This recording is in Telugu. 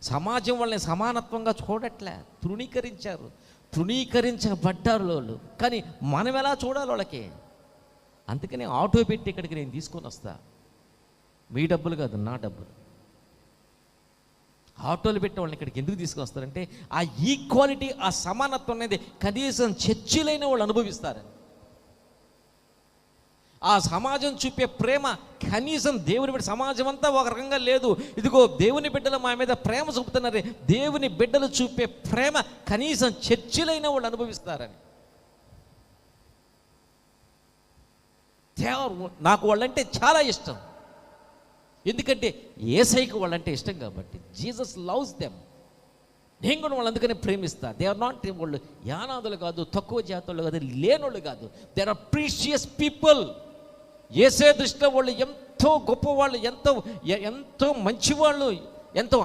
సమాజం వాళ్ళని సమానత్వంగా చూడట్లే, తృణీకరించారు, తృణీకరించబడ్డారు వాళ్ళు. కానీ మనం ఎలా చూడాలి వాళ్ళకి? అందుకని ఆటో పెట్టి ఇక్కడికి నేను తీసుకొని వస్తా. మీ డబ్బులు కాదు, నా డబ్బులు. ఆటోలు పెట్టి వాళ్ళని ఇక్కడికి ఎందుకు తీసుకొస్తారంటే ఆ ఈక్వాలిటీ, ఆ సమానత్వం అనేది కనీసం చర్చిలైన వాళ్ళు అనుభవిస్తారని. ఆ సమాజం చూపే ప్రేమ కనీసం దేవుని బిడ్డ సమాజం అంతా ఒక రకంగా లేదు, ఇదిగో దేవుని బిడ్డలు మా మీద ప్రేమ చూపుతున్నారే, దేవుని బిడ్డలు చూపే ప్రేమ కనీసం చర్చిలైన వాళ్ళు అనుభవిస్తారని. నాకు వాళ్ళంటే చాలా ఇష్టం, ఎందుకంటే యేసయ్యకు వాళ్ళంటే ఇష్టం కాబట్టి. Jesus loves them. నేను కూడా వాళ్ళు అందుకనే ప్రేమిస్తా. దే ఆర్ నాట్, వాళ్ళు యానాదులు కాదు, తక్కువ జాతులు కాదు, లేనోళ్ళు కాదు. They are precious people. యేసే దృష్టిలో వాళ్ళు ఎంతో గొప్పవాళ్ళు, ఎంతో మంచివాళ్ళు, ఎంతో